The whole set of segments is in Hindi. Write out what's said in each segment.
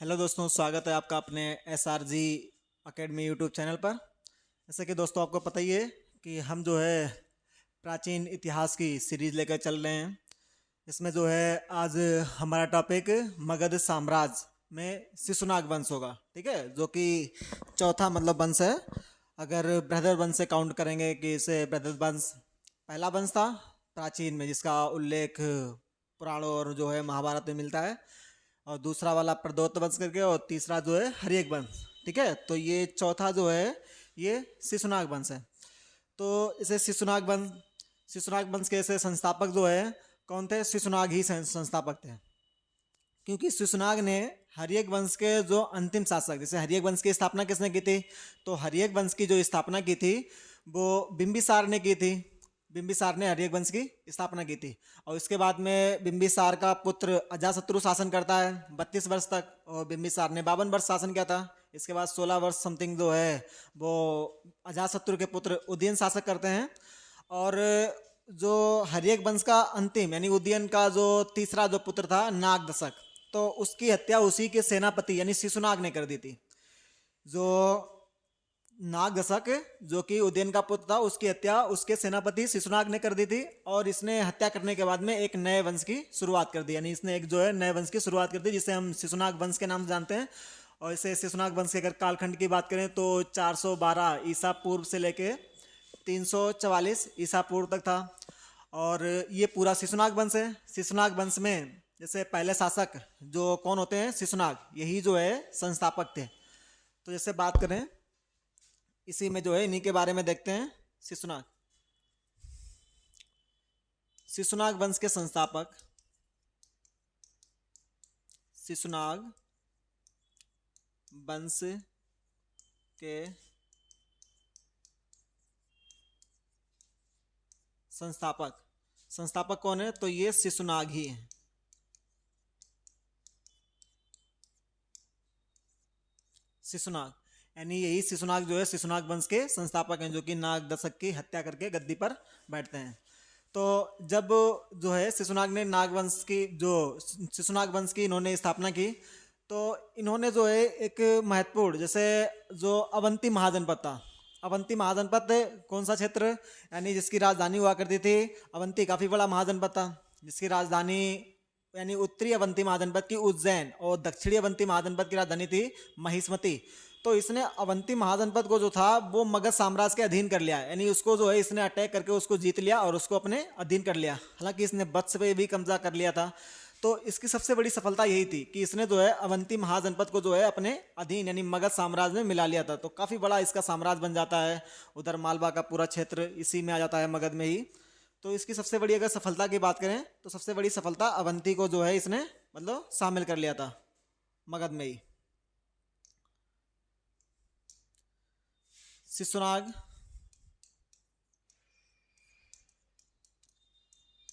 हेलो दोस्तों, स्वागत है आपका अपने S R G academy YouTube channel पर। जैसे कि दोस्तों आपको पता ही है कि हम जो है प्राचीन इतिहास की सीरीज लेकर चल रहे हैं। इसमें जो है आज हमारा टॉपिक मगध साम्राज्य में शिशुनाग वंश होगा। ठीक है, जो कि चौथा मतलब वंश है। अगर बृहद वंश से काउंट करेंगे कि इसे बृहद वंश पहला वंश था प्राचीन में, जिसका उल्लेख पुराणों और जो है महाभारत में मिलता है। और दूसरा वाला प्रदोत वंश करके, और तीसरा जो है हर्यक वंश। ठीक है, तो ये चौथा जो है ये शिशुनाग वंश है। तो इसे शिशुनाग वंश के ऐसे संस्थापक जो है कौन थे? शिशुनाग ही संस्थापक थे, क्योंकि शिशुनाग ने हर्यक वंश के जो अंतिम शासक, जैसे हर्यक वंश की स्थापना किसने की थी? तो हर्यक वंश की जो स्थापना की थी वो बिंबिसार ने की थी। बिंबिसार ने हर्यक वंश की स्थापना की थी। और इसके बाद में बिंबिसार का पुत्र अजाशत्रु शासन करता है 32 वर्ष तक, और बिंबिसार ने 52 वर्ष शासन किया था। इसके बाद 16 वर्ष समथिंग जो है वो अजाशत्रु के पुत्र उदयन शासक करते हैं। और जो हर्यक वंश का अंतिम यानी उदयन का जो तीसरा जो पुत्र था नागदशक, तो उसकी हत्या उसी के सेनापति यानी शिशुनाग ने कर दी थी। जो नागदशक जो कि उदयन का पुत्र था, उसकी हत्या उसके सेनापति शिशुनाग ने कर दी थी। और इसने हत्या करने के बाद में एक नए वंश की शुरुआत कर दी, यानी इसने एक जो है नए वंश की शुरुआत कर दी, जिसे हम शिशुनाग वंश के नाम से जानते हैं। और इसे शिशुनाग वंश के अगर कालखंड की बात करें तो 412 ईसा पूर्व से लेके 344 ईसा पूर्व तक था। और ये पूरा शिशुनाग वंश है। शिशुनाग वंश में जैसे पहले शासक जो कौन होते हैं? शिशुनाग, यही जो है संस्थापक थे। तो जैसे बात करें इसी में जो है इन्हीं के बारे में देखते हैं। शिशुनाग शिशुनाग वंश के संस्थापक शिशुनाग वंश के संस्थापक संस्थापक कौन है? तो ये शिशुनाग ही है। शिशुनाग यानी यही शिशुनाग जो है शिशुनाग वंश के संस्थापक हैं, जो कि नाग दशक की हत्या करके गद्दी पर बैठते हैं। तो जब जो है शिशुनाग ने नागवंश की जो शिशुनाग वंश की इन्होंने स्थापना की, तो इन्होंने जो है एक महत्वपूर्ण, जैसे जो अवंती महाजनपद था। अवंती महाजनपद कौन सा क्षेत्र? यानी जिसकी राजधानी हुआ करती थी अवंती, काफ़ी बड़ा महाजनपद था, जिसकी राजधानी यानी उत्तरी अवंती महाजनपद की उज्जैन और दक्षिणी अवंती महाजनपद की राजधानी थी महिष्मती। तो इसने अवंती महाजनपद को जो था वो मगध साम्राज्य के अधीन कर लिया, यानी उसको जो है इसने अटैक करके उसको जीत लिया और उसको अपने अधीन कर लिया। हालांकि इसने वत्स पे भी कब्जा कर लिया था। तो इसकी सबसे बड़ी सफलता यही थी कि इसने जो है अवंती महाजनपद को जो है अपने अधीन यानी मगध साम्राज्य में मिला लिया था। तो काफ़ी बड़ा इसका साम्राज्य बन जाता है। उधर मालवा का पूरा क्षेत्र इसी में आ जाता है, मगध में ही। तो इसकी सबसे बड़ी अगर सफलता की बात करें तो सबसे बड़ी सफलता अवंती को जो है इसने मतलब शामिल कर लिया था मगध में ही। शिशुनाग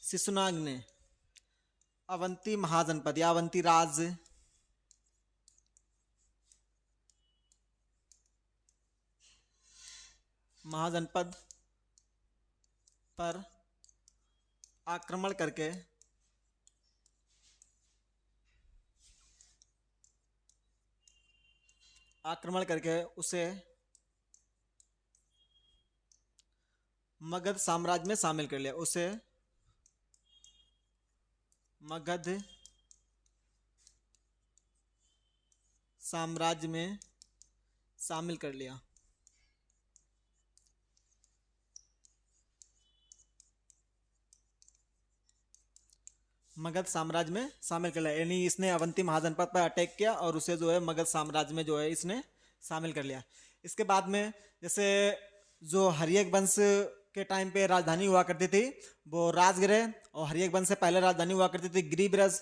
शिशुनाग ने अवंती महाजनपद या अवंती राज्य महाजनपद पर आक्रमण करके उसे मगध साम्राज्य में शामिल कर लिया। उसे मगध साम्राज्य में शामिल कर लिया। मगध साम्राज्य में शामिल कर लिया यानी इसने अवंती महाजनपद पर अटैक किया और उसे जो है मगध साम्राज्य में जो है इसने शामिल कर लिया। इसके बाद में जैसे जो हर्यक वंश के टाइम पे राजधानी हुआ करती थी वो राजगृह, और हर्यक वंश से पहले राजधानी हुआ करती थी गिरिब्रज।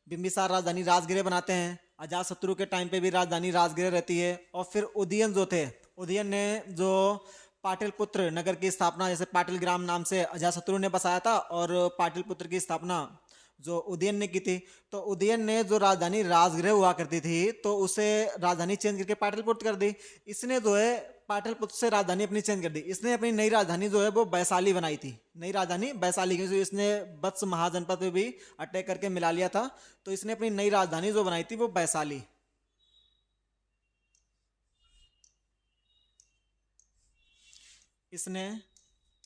बिंबिसार राजधानी राजगृह बनाते हैं। अजातशत्रु के टाइम पे भी राजधानी राजगृह रहती है। और फिर उदयन जो थे, उदयन ने जो पाटलिपुत्र नगर की स्थापना, जैसे पाटिल ग्राम नाम से अजातशत्रु ने बसाया था, और पाटलिपुत्र की स्थापना जो उदयन ने की थी। तो उदयन ने जो राजधानी राजगृह हुआ करती थी तो उसे राजधानी चेंज करके पाटलिपुत्र कर दी। इसने जो है पाटलिपुत्र से राजधानी अपनी चेंज कर दी। इसने अपनी नई राजधानी जो है वो वैशाली बनाई थी, नई राजधानी वैशाली, क्योंकि इसने वत्स महाजनपद में भी अटैक करके मिला लिया था। तो इसने अपनी नई राजधानी जो बनाई थी वो वैशाली। इसने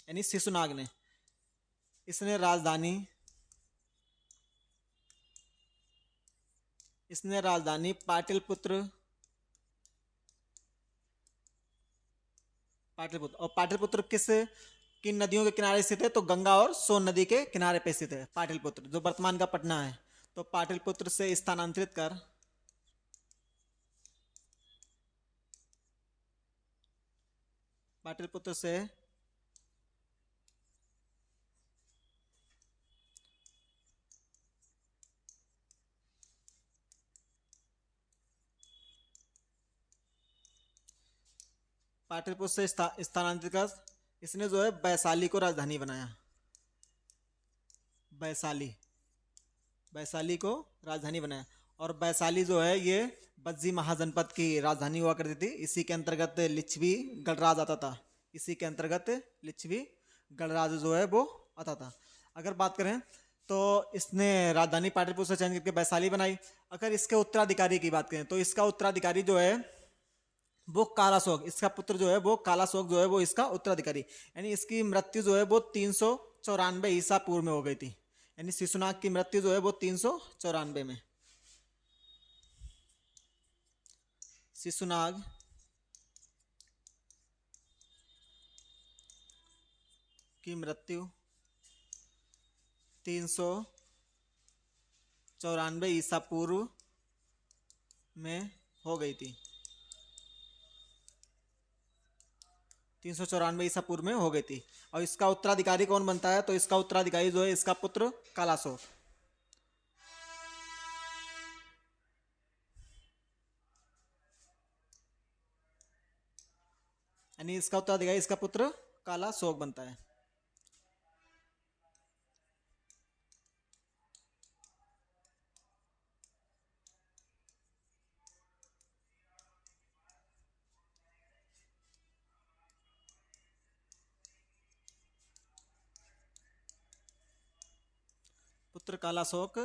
यानी शिशुनाग ने, इसने राजधानी, इसने राजधानी पाटलिपुत्र, पाटलिपुत्र, और पाटलिपुत्र किस किन नदियों के किनारे स्थित है? तो गंगा और सोन नदी के किनारे पे स्थित है पाटलिपुत्र, जो वर्तमान का पटना है। तो पाटलिपुत्र से स्थानांतरित कर, पाटलिपुत्र से पाटलिपुत्र से स्थानांतरित कर, इसने जो है वैशाली को राजधानी बनाया। वैशाली, वैशाली को राजधानी बनाया। और वैशाली जो है ये बज्जी महाजनपद की राजधानी हुआ करती थी। इसी के अंतर्गत लिच्छवी गणराज आता था। इसी के अंतर्गत लिच्छवी गणराज जो है वो आता था। अगर बात करें तो इसने राजधानी पाटलिपुत्र से चयन करके वैशाली बनाई। अगर इसके उत्तराधिकारी की बात करें तो इसका उत्तराधिकारी जो है वो कालाशोक, इसका पुत्र जो है वो कालाशोक जो है वो इसका उत्तराधिकारी, यानी इसकी मृत्यु जो है वो 394 ईसा पूर्व में हो गई थी। यानी शिशुनाग की मृत्यु जो है वो 394 में। शिशुनाग की मृत्यु 394 ईसा पूर्व में हो गई थी। 394 ईसा पूर्व में हो गई थी। और इसका उत्तराधिकारी कौन बनता है? तो इसका उत्तराधिकारी जो है इसका पुत्र कालाशोक। यानी इसका उत्तराधिकारी इसका पुत्र कालाशोक बनता है। पुत्र कालाशोक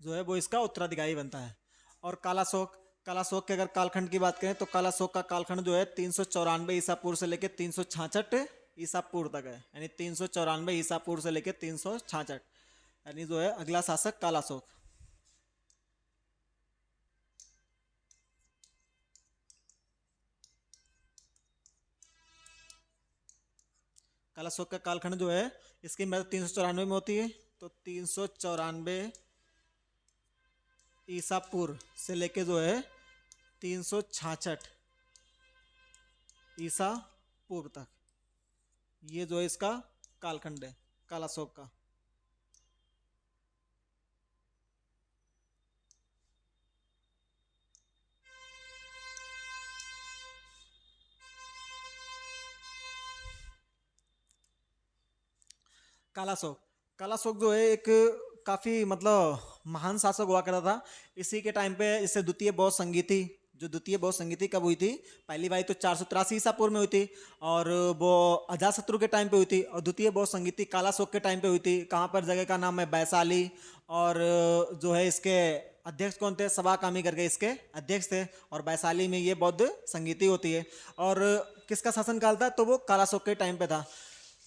जो है वो इसका उत्तराधिकारी बनता है। और कालाशोक, कालाशोक के अगर कालखंड की बात करें तो कालाशोक का कालखंड जो है 394 ईसा पूर्व से लेकर 366 ईसा पूर्व तक है। यानी 394 ईसा पूर्व से लेकर 366, यानी जो है अगला शासक कालाशोक। कालाशोक का कालखंड जो है इसकी मृत्यु 394 में होती है। तो 394 ईसा पूर्व से लेके जो है 366 ईसा पूर्व तक, ये जो है इसका कालखंड है कालाशोक का। कालाशोक, कालाशोक जो है एक काफी मतलब महान शासक हुआ करता था। इसी के टाइम पे इससे द्वितीय बौद्ध संगीति, जो द्वितीय बौद्ध संगीति कब हुई थी? पहली बार तो 483 ईसा पूर्व में हुई थी और वो अजातशत्रु के टाइम पे हुई थी। और द्वितीय बौद्ध संगीति कालाशोक के टाइम पे हुई थी। कहाँ पर? जगह का नाम है वैशाली। और जो है इसके अध्यक्ष कौन थे? सभाकामी करके इसके अध्यक्ष थे। और वैशाली में ये बौद्ध संगीति होती है। और किसका शासनकाल था? तो वो कालाशोक के टाइम पे था।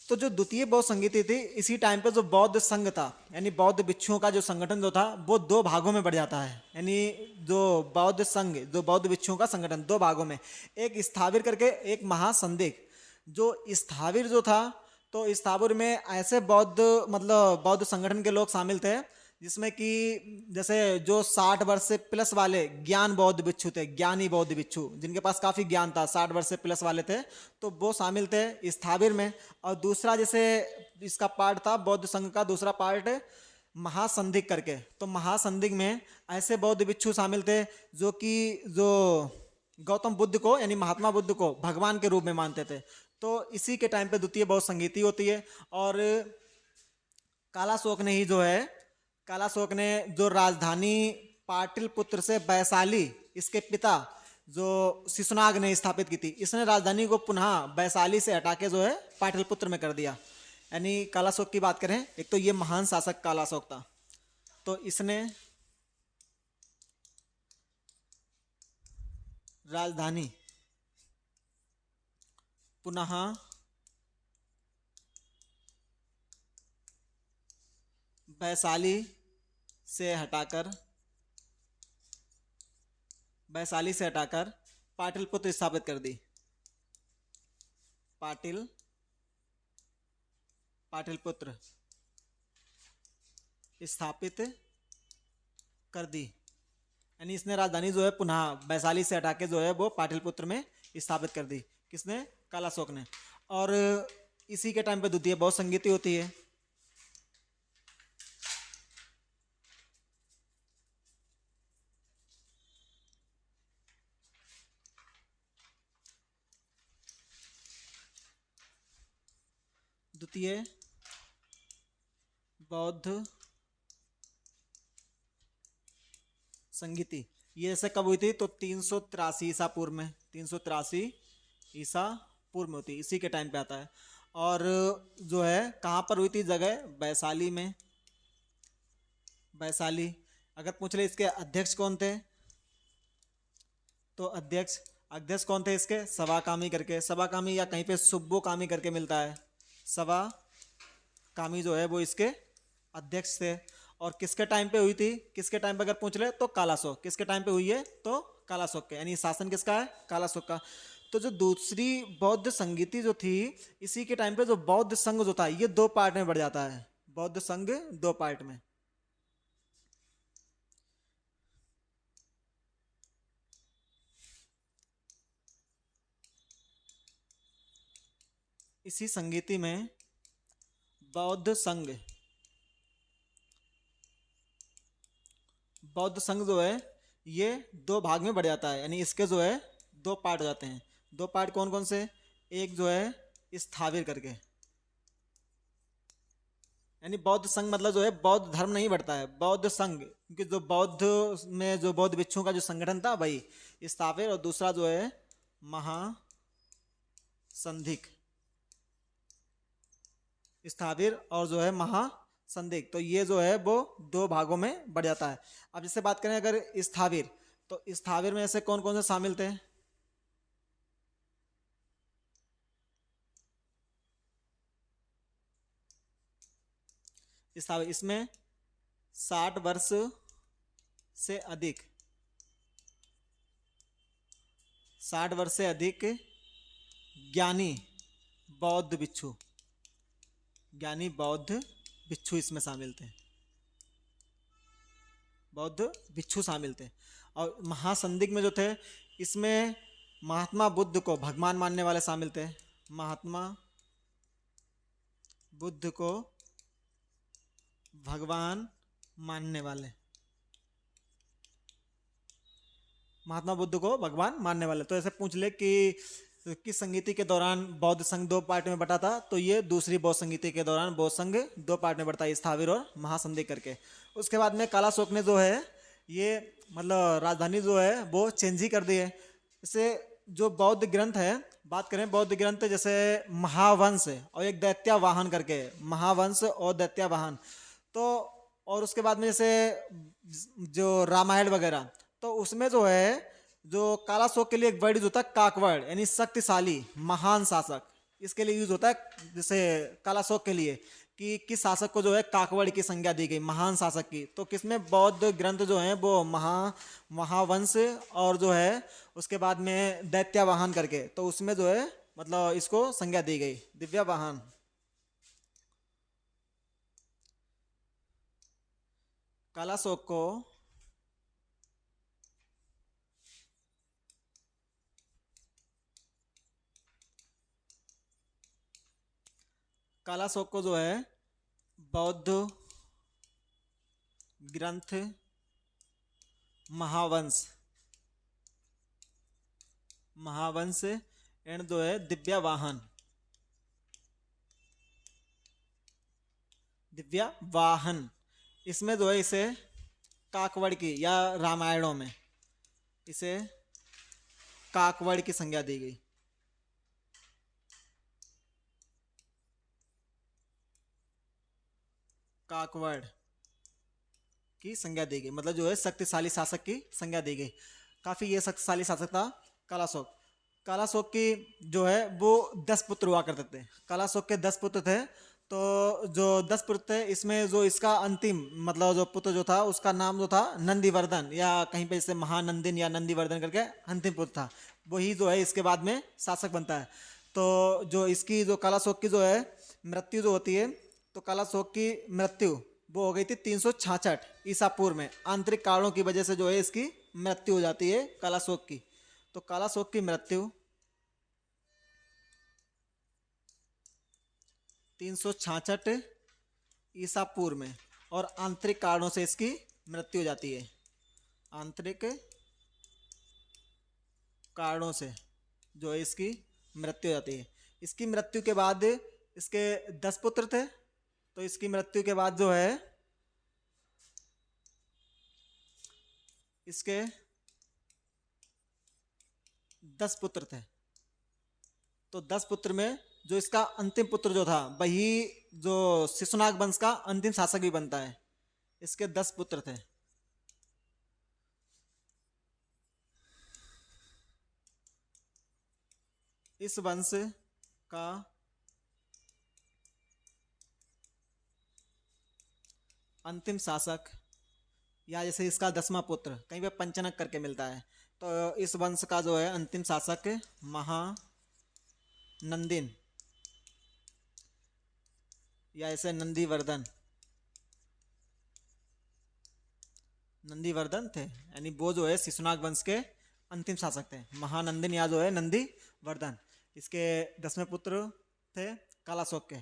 तो जो द्वितीय बौद्ध संगीति थी, इसी टाइम पे जो बौद्ध संघ था, यानी बौद्ध भिक्षुओं का जो संगठन जो था वो दो भागों में बढ़ जाता है। यानी जो बौद्ध संघ, जो बौद्ध भिक्षुओं का संगठन दो भागों में, एक स्थाविर करके एक महासंदिग्ध। जो स्थाविर जो था, तो स्थाविर में ऐसे बौद्ध मतलब बौद्ध संगठन के लोग शामिल थे जिसमें कि जैसे जो 60 वर्ष से प्लस वाले ज्ञान बौद्ध भिक्षु थे, ज्ञानी बौद्ध भिक्षु जिनके पास काफ़ी ज्ञान था, 60 वर्ष से प्लस वाले थे, तो वो शामिल थे स्थाविर में। और दूसरा जैसे इसका पार्ट था बौद्ध संघ का, दूसरा पार्ट महासंधिक करके, तो महासंधिक में ऐसे बौद्ध भिक्षु शामिल थे जो कि जो गौतम बुद्ध को यानी महात्मा बुद्ध को भगवान के रूप में मानते थे। तो इसी के टाइम पे द्वितीय बौद्ध संगीति होती है। और कालाशोक ने ही जो है, कालाशोक ने जो राजधानी पाटलिपुत्र से वैशाली, इसके पिता जो शिशुनाग ने स्थापित की थी, इसने राजधानी को पुनः वैशाली से हटा के जो है पाटलिपुत्र में कर दिया। यानी कालाशोक की बात करें, एक तो ये महान शासक कालाशोक था, तो इसने राजधानी पुनः वैशाली से हटाकर पाटलिपुत्र स्थापित कर दी। पाटलिपुत्र स्थापित कर दी, यानी इसने राजधानी जो है पुनः वैशाली से हटा के जो है वो पाटलिपुत्र में स्थापित कर दी। किसने? कालाशोक ने। और इसी के टाइम पे द्वितीय बौद्ध संगीति होती है। द्वितीय बौद्ध संगीति ये ऐसे कब हुई थी? तो 383 ईसा पूर्व में, 383 ईसा पूर्व में होती, इसी के टाइम पे आता है। और जो है कहाँ पर हुई थी जगह? वैशाली में। वैशाली। अगर पूछ ले इसके अध्यक्ष कौन थे, तो अध्यक्ष कौन थे इसके? सवाकामी करके, सवाकामी या कहीं पे सुब्बोकामी करके मिलता है। सवाकामी जो है वो इसके अध्यक्ष थे। और किसके टाइम पे हुई थी? किसके टाइम पे अगर पूछ ले तो कालाशोक। किसके टाइम पे हुई है? तो कालाशोक के, यानी शासन किसका है? कालाशोक का। तो जो दूसरी बौद्ध संगीति जो थी, इसी के टाइम पे जो बौद्ध संघ जो था ये 2 पार्ट में बढ़ जाता है। बौद्ध संघ 2 पार्ट में। इसी संगीति में बौद्ध संघ जो है ये 2 भाग में बढ़ जाता है, यानी इसके जो है 2 पार्ट हो जाते हैं। 2 पार्ट कौन कौन से? एक जो है स्थाविर करके, यानी बौद्ध संघ मतलब जो है बौद्ध धर्म नहीं बढ़ता है, बौद्ध संघ, क्योंकि जो बौद्ध में जो बौद्ध भिक्षुओं का जो संगठन था भाई स्थाविर। और दूसरा जो है महासंधिक। स्थाविर और जो है महासंधिक, तो ये जो है वो 2 भागों में बढ़ जाता है। अब जैसे बात करें अगर स्थाविर, तो स्थाविर में ऐसे कौन कौन से शामिल थे? स्थाविर इसमें 60 वर्ष से अधिक, 60 वर्ष से अधिक ज्ञानी बौद्ध भिक्षु, ज्ञानी बौद्ध भिक्षु इसमें शामिल थे। बौद्ध भिक्षु शामिल थे। और महासंदिग्ध में जो थे इसमें महात्मा बुद्ध को भगवान मानने वाले शामिल थे। महात्मा बुद्ध को भगवान मानने वाले, महात्मा बुद्ध को भगवान मानने वाले। तो ऐसे पूछ ले कि किस संगीति के दौरान बौद्ध संघ 2 पार्ट में बटा था, तो ये दूसरी बौद्ध संगीति के दौरान बौद्ध संघ 2 पार्ट में बढ़ता है, स्थाविर और महासंधि करके। उसके बाद में कालाशोक ने जो है ये मतलब राजधानी जो है वो चेंज ही कर दी है। इससे जो बौद्ध ग्रंथ है, बात करें बौद्ध ग्रंथ जैसे महावंश और एक दैत्यावाहन करके, महावंश और दैत्यावाहन। तो और उसके बाद में जैसे जो रामायण वगैरह, तो उसमें जो है जो कालाशोक के लिए एक वर्ड यूज होता है काकवर्ड, यानी शक्तिशाली महान शासक, इसके लिए यूज होता है जैसे कालाशोक के लिए कि किस शासक को जो है काकवर्ड की संज्ञा दी गई, महान शासक की। तो किसमें बौद्ध ग्रंथ जो है वो महावंश और जो है उसके बाद में दैत्यावाहन करके, तो उसमें जो है मतलब इसको संज्ञा दी गई दिव्यावाहन। कालाशोक को जो है बौद्ध ग्रंथ महावंश एंड जो है दिव्यावाहन इसमें जो है इसे काकवड़ की या रामायणों में इसे काकवड़ की संज्ञा दी गई। काकवड़ की संज्ञा दी गई, मतलब जो है शक्तिशाली शासक की संज्ञा दी गई। काफी ये शक्तिशाली शासक था कालाशोक। कालाशोक की जो है वो 10 पुत्र हुआ करते थे। कालाशोक के 10 पुत्र थे। तो जो 10 पुत्र थे इसमें जो इसका अंतिम मतलब जो पुत्र जो था उसका नाम जो था नंदीवर्धन, या कहीं पे जैसे महानंदिन या नंदीवर्धन करके अंतिम पुत्र था। वही जो है इसके बाद में शासक बनता है। तो जो इसकी जो कालाशोक की जो है मृत्यु जो होती है, तो कालाशोक की मृत्यु वो हो गई थी 366 ईसा पूर्व में। आंतरिक कारणों की वजह से जो है इसकी मृत्यु हो जाती है कालाशोक की। तो कालाशोक की मृत्यु 366 ईसा पूर्व में, और आंतरिक कारणों से इसकी मृत्यु हो जाती है। आंतरिक कारणों से जो है इसकी मृत्यु हो जाती है। इसकी मृत्यु के बाद इसके 10 पुत्र थे। तो इसकी मृत्यु के बाद जो है इसके 10 पुत्र थे। तो 10 पुत्र में जो इसका अंतिम पुत्र जो था वही जो शिशुनाग वंश का अंतिम शासक भी बनता है। इसके 10 पुत्र थे। इस वंश का अंतिम शासक, या जैसे इसका 10वां पुत्र कहीं पे पंचनक करके मिलता है, तो इस वंश का जो है अंतिम शासक महानंदिन या ऐसे नंदीवर्धन थे। यानी वो जो है शिशुनाग वंश के अंतिम शासक थे, महानंदिन या जो है नंदीवर्धन। इसके 10वें पुत्र थे कालाशोक के।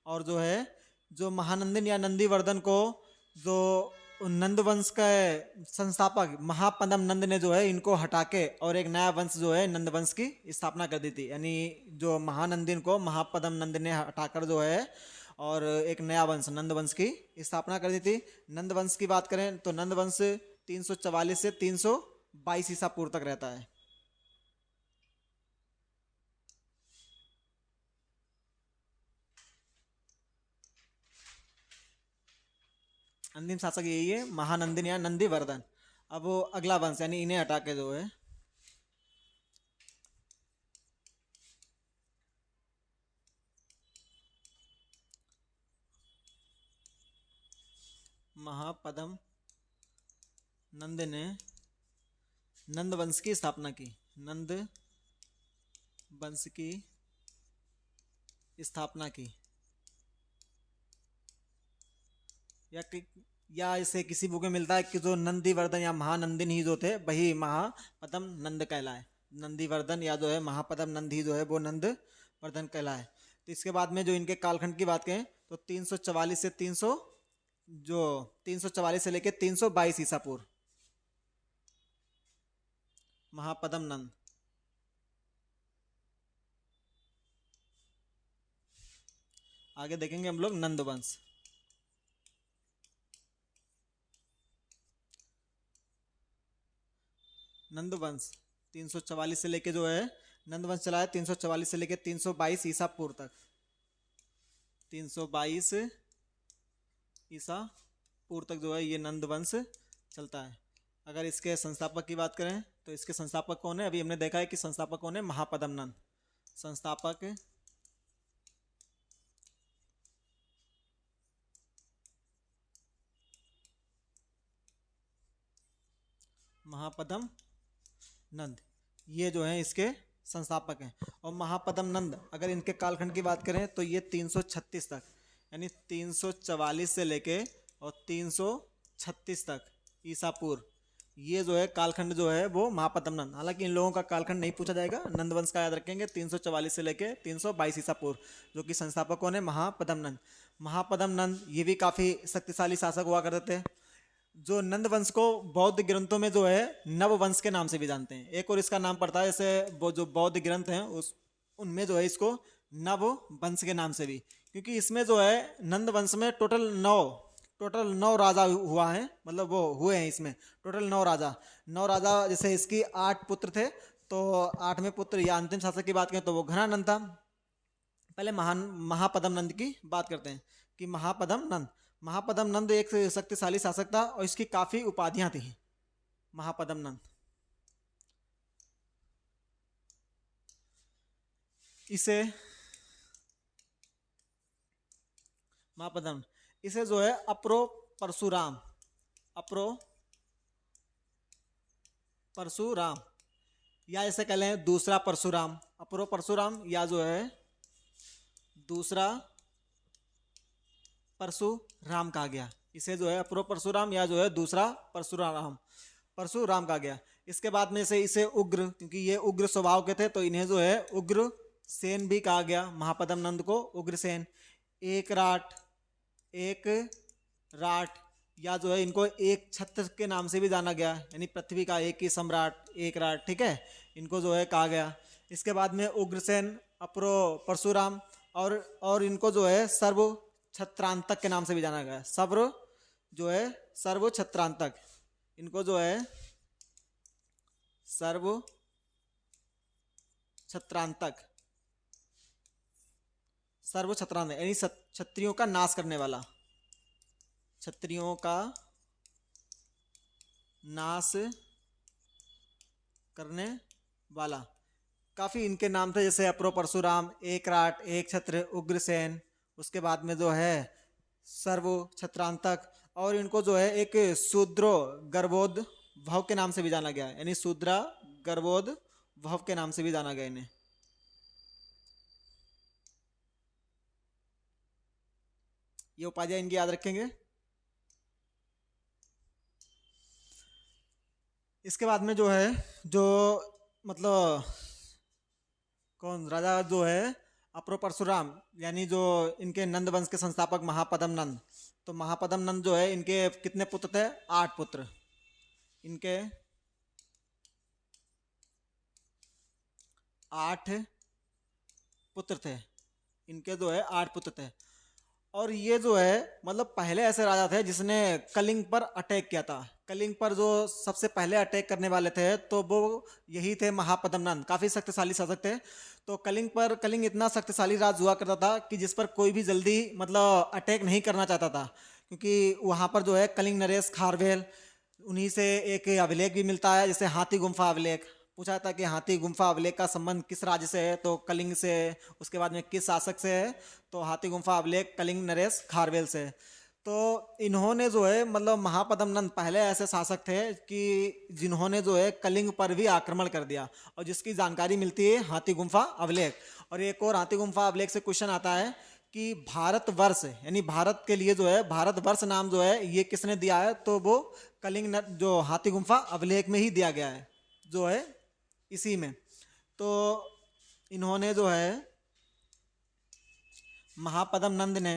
और जो है जो महानंदिन या नंदीवर्धन को जो नंद वंश के संस्थापक महापदम नंद ने जो है इनको हटा के और एक नया वंश जो है नंद वंश की स्थापना कर दी थी। यानी जो महानंदिन को महापदम नंद ने हटाकर जो है और एक नया वंश नंद वंश की स्थापना कर दी थी। नंद वंश की बात करें तो नंद वंश 344 से 322 ईसा पूर्व तक रहता है। अंतिम शासक यही है महानंदिन या नंदीवर्धन। अब वो अगला वंश यानी इन्हें हटा के जो है महापदम नंद ने नंद वंश की स्थापना की। नंद वंश की स्थापना की, या इसे किसी बुक में मिलता है कि जो नंदीवर्धन या महानंदिन ही जो थे वही महापदम नंद कहलाए। नंदीवर्धन या जो है महापदम नंद ही जो है वो नंदवर्धन कहलाए। तो इसके बाद में जो इनके कालखंड की बात करें तो 344 से 344 से लेकर 322 ईसा पूर्व महापदम नंद। आगे देखेंगे हम लोग नंद वंश। नंद वंश 344 से लेके जो है नंद वंश चला है 344 से लेके 322 ईसा पूर्व तक। 322 ईसा पूर्व तक जो है ये नंद वंश चलता है। अगर इसके संस्थापक की बात करें तो इसके संस्थापक कौन है? अभी हमने देखा है कि संस्थापक कौन है, महापदम नंद। संस्थापक महापदम नंद, ये जो है इसके संस्थापक हैं। और महापदम नंद अगर इनके कालखंड की बात करें तो ये 336 तक, यानी 344 से लेके और 336 तक ईसा पूर्व, ये जो है कालखंड जो है वो महापदम नंद। हालांकि इन लोगों का कालखंड नहीं पूछा जाएगा, नंद वंश का याद रखेंगे। 344 से लेके 322 ईसा पूर्व, जो कि संस्थापक कौन है? महापदम नंद। महापदम नंद ये भी काफ़ी शक्तिशाली शासक हुआ करते थे। जो नंद वंश को बौद्ध ग्रंथों में जो है नव वंश के नाम से भी जानते हैं। एक और इसका नाम पड़ता है, जैसे वो जो बौद्ध ग्रंथ हैं उस उनमें जो है इसको नव वंश के नाम से भी, क्योंकि इसमें जो है नंद वंश में टोटल नौ राजा हुआ है, मतलब वो हुए हैं इसमें टोटल 9 राजा। जैसे इसकी 8 पुत्र थे, तो 8वें पुत्र या अंतिम शासक की बात करें तो वो घनानंद था। पहले महापदम नंद की बात करते हैं कि महापदम नंद एक शक्तिशाली शासक था और इसकी काफी उपाधियां थी। महापदम नंद इसे महापद्म, इसे जो है अपरो परशुराम, अपरो परशुराम, या इसे कह लें दूसरा परशुराम, अपरो परशुराम, या जो है दूसरा परशुराम कहा गया। इसे जो है अपरो परशुराम या जो है दूसरा परशुराम, परशुराम कहा गया। इसके बाद में से इसे उग्र, क्योंकि ये उग्र स्वभाव के थे तो इन्हें जो है उग्र सेन भी कहा गया, महापद्म नंद को उग्र सेन। एक राट, एक राट, या जो है इनको एक छत्र के नाम से भी जाना गया, यानी पृथ्वी का एक ही सम्राट एक राट, ठीक है, इनको जो है कहा गया। इसके बाद में उग्रसेन, अपरो परशुराम, और इनको जो है सर्व छत्रांतक के नाम से भी जाना गया, सर्व जो है सर्व छत्रांतक, इनको जो है सर्व छत्रांतक, सर्व छत्रांतक यानी क्षत्रियों का नाश करने वाला, क्षत्रियों का नाश करने वाला। काफ़ी इनके नाम थे, जैसे अपरो परशुराम, एक राट, एक छत्र, उग्रसेन, उसके बाद में जो है सर्व छत्रांतक, और इनको जो है एक शूद्रो गर्भोद भव के नाम से भी जाना गया, यानी शूद्रा गर्भोद भव के नाम से भी जाना गया इन्हें। ये उपाधियां इनकी याद रखेंगे। इसके बाद में जो है जो मतलब कौन राजा जो है अपरो परशुराम, यानी जो इनके नंद वंश के संस्थापक महापद्म नंद, तो महापद्म नंद जो है इनके कितने पुत्र थे? 8 पुत्र, इनके 8 पुत्र थे, इनके जो है 8 पुत्र थे। और ये जो है मतलब पहले ऐसे राजा थे जिसने कलिंग पर अटैक किया था। कलिंग पर जो सबसे पहले अटैक करने वाले थे तो वो यही थे महापद्म नंद, काफ़ी शक्तिशाली शासक थे। तो कलिंग इतना शक्तिशाली राज हुआ करता था कि जिस पर कोई भी जल्दी मतलब अटैक नहीं करना चाहता था, क्योंकि वहाँ पर जो है कलिंग नरेश खारवेल, उन्हीं से एक अभिलेख भी मिलता है, जैसे हाथी गुम्फा अभिलेख। पूछा था कि हाथी गुम्फा अभिलेख का संबंध किस राज्य से है, तो कलिंग से। उसके बाद में किस शासक से है, तो हाथी गुम्फा अभिलेख कलिंग नरेश खारवेल से। तो इन्होंने जो है मतलब महापद्म नंद पहले ऐसे शासक थे कि जिन्होंने जो है कलिंग पर भी आक्रमण कर दिया, और जिसकी जानकारी मिलती है हाथी गुम्फा अभिलेख। और एक और हाथी गुम्फा अभिलेख से क्वेश्चन आता है कि भारतवर्ष यानी भारत के लिए जो है भारतवर्ष नाम जो है ये किसने दिया है, तो वो कलिंग जो हाथी गुम्फा अभिलेख में ही दिया गया है, जो है इसी में। तो इन्होंने जो है महापद्म नंद ने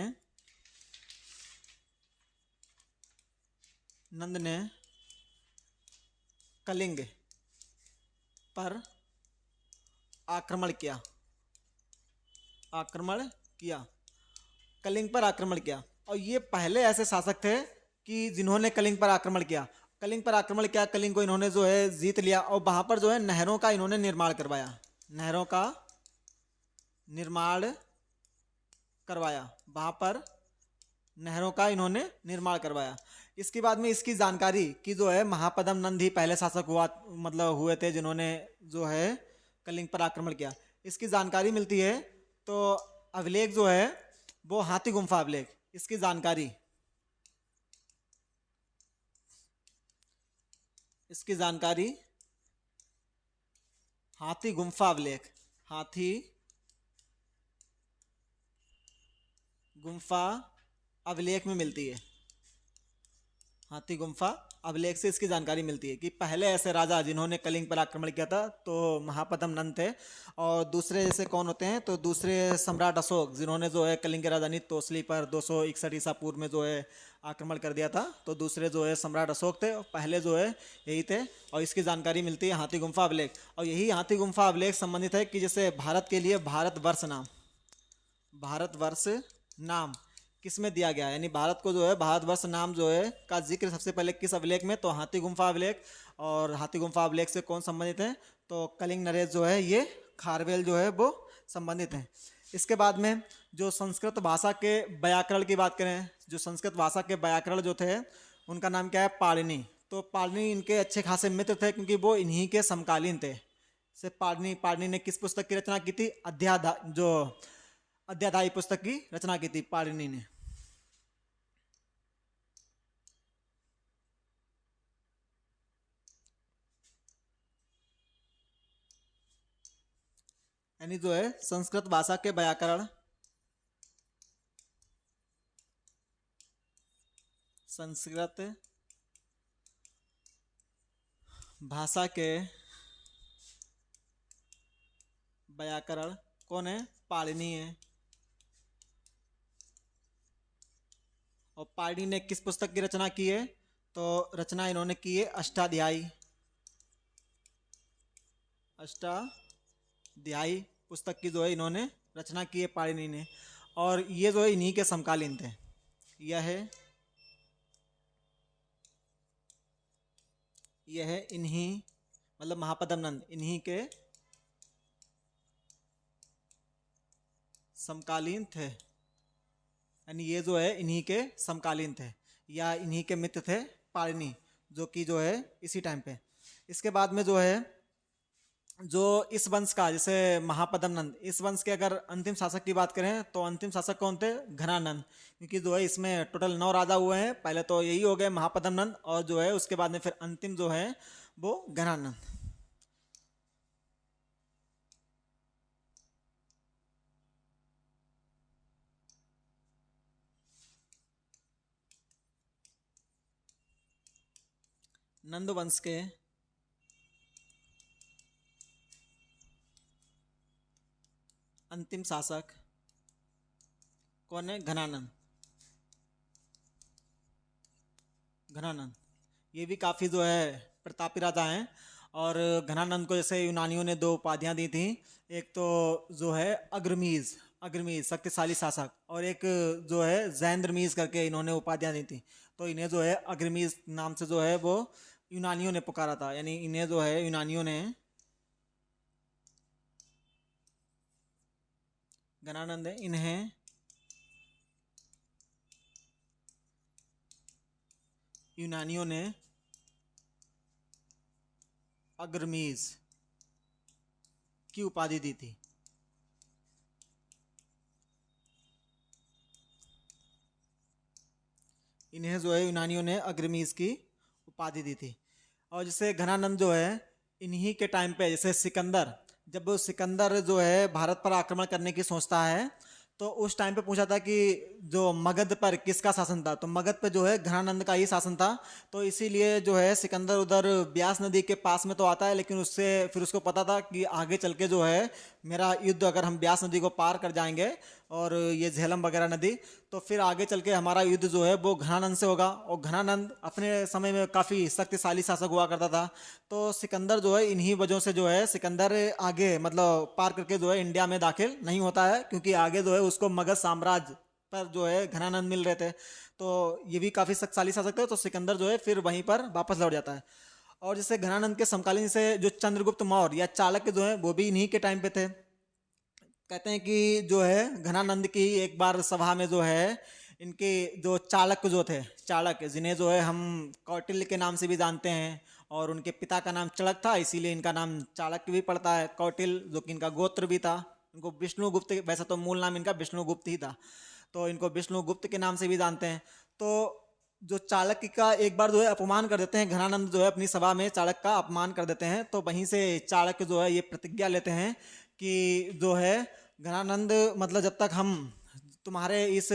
कलिंग पर आक्रमण किया, कलिंग पर आक्रमण किया। और ये पहले ऐसे शासक थे कि जिन्होंने कलिंग पर आक्रमण किया। कलिंग पर आक्रमण किया, कलिंग को इन्होंने जो है जीत लिया, और वहाँ पर जो है नहरों का इन्होंने निर्माण करवाया, नहरों का निर्माण करवाया, वहाँ पर नहरों का इन्होंने निर्माण करवाया। इसके बाद में इसकी जानकारी कि जो है महापद्म नंद ही पहले शासक हुए थे जिन्होंने जो है कलिंग पर आक्रमण किया। इसकी जानकारी मिलती है तो अभिलेख जो है वो हाथी गुम्फा अभिलेख, इसकी जानकारी हाथी गुम्फा अभिलेख, हाथी गुम्फा अभिलेख में मिलती है। हाथी गुम्फा अभिलेख से इसकी जानकारी मिलती है कि पहले ऐसे राजा जिन्होंने कलिंग पर आक्रमण किया था तो महापद्म नंद थे। और दूसरे जैसे कौन होते हैं, तो दूसरे सम्राट अशोक, जिन्होंने जो है कलिंग की राजधानी तोसली पर 261 ईसा पूर्व में जो है आक्रमण कर दिया था। तो दूसरे जो है सम्राट अशोक थे, पहले जो है यही थे। और इसकी जानकारी मिलती है हाथी गुम्फा अभिलेख। और यही हाथी गुम्फा अभिलेख संबंधित है कि जैसे भारत के लिए भारतवर्ष नाम किस में दिया गया है, यानी भारत को जो है भारतवर्ष नाम जो है का जिक्र सबसे पहले किस अभिलेख में, तो हाथी गुम्फा अभिलेख। और हाथी गुम्फा अभिलेख से कौन संबंधित है, तो कलिंग नरेश जो है ये खारवेल जो है वो संबंधित हैं। इसके बाद में जो संस्कृत भाषा के व्याकरण की बात करें, जो संस्कृत भाषा के व्याकरण जो थे उनका नाम क्या है, पाणिनि। तो पाणिनि इनके अच्छे खासे मित्र थे, क्योंकि वो इन्हीं के समकालीन थे, से पाणिनि ने किस पुस्तक की रचना की थी? अध्याध्यायी पुस्तक की रचना की थी पाणिनि ने। यानी जो है संस्कृत भाषा के व्याकरण, संस्कृत भाषा के व्याकरण कौन है? पाणिनि है। और पाणिनि ने किस पुस्तक की रचना की है? तो रचना इन्होंने की है अष्टाध्यायी, अष्टाध्यायी पुस्तक की जो है इन्होंने रचना की है पाणिनि ने। और ये जो है इन्हीं के समकालीन थे। यह है इन्हीं, मतलब महापद्म नंद इन्हीं के समकालीन थे। यानी ये जो है इन्हीं के समकालीन थे या इन्हीं के मित्र थे पाणिनि, जो कि जो है इसी टाइम पे। इसके बाद में जो है जो इस वंश का, जैसे महापद्म नंद, इस वंश के अगर अंतिम शासक की बात करें तो अंतिम शासक कौन थे? घनानंद। क्योंकि जो है इसमें टोटल 9 राजा हुए हैं। पहले तो यही हो गए महापद्म नंद, और जो है उसके बाद में फिर अंतिम जो है वो घनानंद। नंद वंश के अंतिम शासक कौन है? घनानंद। घनानंद ये भी काफ़ी जो है प्रतापी राजा हैं। और घनानंद को जैसे यूनानियों ने 2 उपाधियां दी थी। एक तो जो है अग्रमीज, अग्रमीज शक्तिशाली शासक, और एक जो है जैंद्रमीज करके इन्होंने उपाधियां दी थी। तो इन्हें जो है अग्रमीज नाम से जो है वो यूनानियों ने पुकारा था। यानी इन्हें जो है यूनानियों ने, घनानंद है, इन्हें यूनानियों ने अग्रमीज की उपाधि दी थी। इन्हें जो है यूनानियों ने अग्रमीज की उपाधि दी थी। और जैसे घनानंद जो है इन्हीं के टाइम पे, जैसे सिकंदर, जब सिकंदर जो है भारत पर आक्रमण करने की सोचता है, तो उस टाइम पे पूछा था कि जो मगध पर किसका शासन था? तो मगध पे जो है घनानंद का ही शासन था। तो इसीलिए जो है सिकंदर उधर ब्यास नदी के पास में तो आता है, लेकिन उससे फिर उसको पता था कि आगे चल के जो है मेरा युद्ध, अगर हम ब्यास नदी को पार कर जाएंगे और ये झेलम वगैरह नदी, तो फिर आगे चल के हमारा युद्ध जो है वो घनानंद से होगा। और घनानंद अपने समय में काफ़ी शक्तिशाली शासक हुआ करता था। तो सिकंदर जो है इन्हीं वजहों से जो है सिकंदर आगे, मतलब पार करके जो है इंडिया में दाखिल नहीं होता है, क्योंकि आगे जो है उसको मगध साम्राज्य पर जो है घनानंद मिल रहे थे। तो ये भी काफ़ी शक्तिशाली शासक थे। तो सिकंदर जो है फिर वहीं पर वापस लौट जाता है। और जैसे घनानंद के समकालीन से जो चंद्रगुप्त मौर्य या चाणक्य जो है वो भी इन्हीं के टाइम पे थे। कहते हैं कि जो है घनानंद की एक बार सभा में जो है इनके जो चाणक्य जो थे, चाणक्य जिन्हें जो है हम कौटिल्य के नाम से भी जानते हैं, और उनके पिता का नाम चड़क था, इसीलिए इनका नाम चाणक्य भी पड़ता है। कौटिल्य जो कि इनका गोत्र भी था। इनको विष्णुगुप्त, वैसे तो मूल नाम इनका विष्णुगुप्त ही था, तो इनको विष्णुगुप्त के नाम से भी जानते हैं। तो जो चाणक्य का एक बार जो है अपमान कर देते हैं, घनानंद जो है अपनी सभा में चाणक्य का अपमान कर देते हैं। तो वहीं से चाणक्य जो है ये प्रतिज्ञा लेते हैं कि जो है घनानंद, मतलब जब तक हम तुम्हारे इस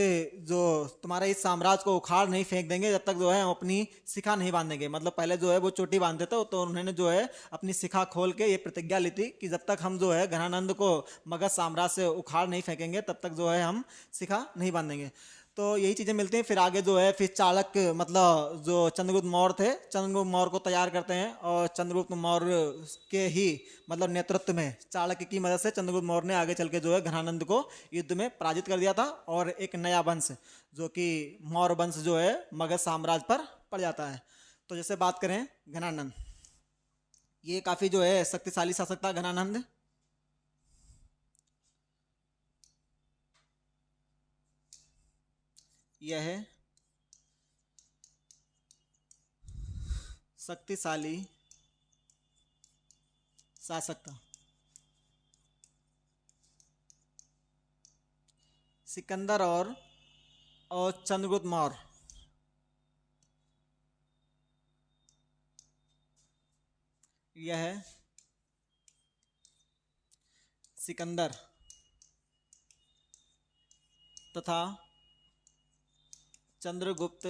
साम्राज्य को उखाड़ नहीं फेंक देंगे, जब तक जो है हम अपनी शिखा नहीं बांधेंगे। मतलब पहले जो है वो चोटी बांधते थे, तो उन्होंने जो है अपनी शिखा खोल के ये प्रतिज्ञा ली थी कि जब तक हम जो है घनानंद को मगध साम्राज्य से उखाड़ नहीं फेंकेंगे, तब तक जो है हम शिखा नहीं बांधेंगे। तो यही चीज़ें मिलती हैं। फिर आगे जो है फिर चाणक्य, मतलब जो चंद्रगुप्त मौर्य थे, चंद्रगुप्त मौर्य को तैयार करते हैं। और चंद्रगुप्त मौर्य के ही मतलब नेतृत्व में, चाणक्य की मदद से चंद्रगुप्त मौर्य ने आगे चल के जो है घनानंद को युद्ध में पराजित कर दिया था। और एक नया वंश जो कि मौर्य वंश जो है मगध साम्राज्य पर पड़ जाता है। तो जैसे बात करें घनानंद, ये काफ़ी जो है शक्तिशाली शासक था घनानंद। यह है शक्तिशाली शासक था। सिकंदर और चंद्रगुप्त मौर्य। यह है सिकंदर तथा चंद्रगुप्त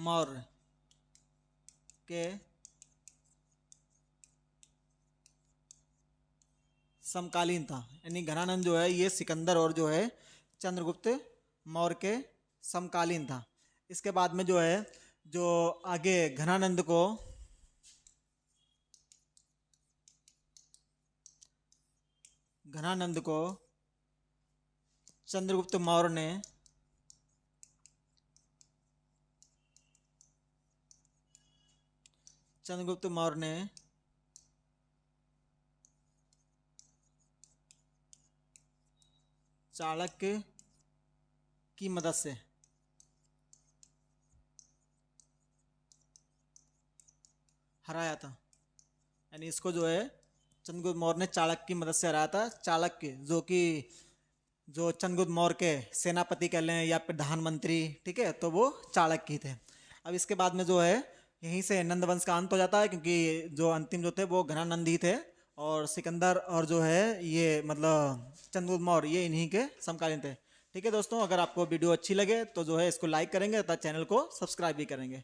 मौर्य के समकालीन था। यानी घनानंद जो है ये सिकंदर और जो है चंद्रगुप्त मौर्य के समकालीन था। इसके बाद में जो है जो आगे घनानंद को चंद्रगुप्त मौर्य ने चाणक्य की मदद से हराया था। यानी इसको जो है चंद्रगुप्त मौर्य ने चाणक्य की मदद से हराया था। चाणक्य जो चंद्रगुप्त मौर्य के सेनापति कह लें या प्रधानमंत्री, ठीक है, तो वो चाणक्य थे। अब इसके बाद में जो है यहीं से नंद वंश का अंत हो जाता है, क्योंकि जो अंतिम जो थे वो घनानंद ही थे और सिकंदर और जो है ये मतलब चंद्रगुप्त मौर्य ये इन्हीं के समकालीन थे। ठीक है दोस्तों, अगर आपको वीडियो अच्छी लगे तो जो है इसको लाइक करेंगे तथा चैनल को सब्सक्राइब भी करेंगे।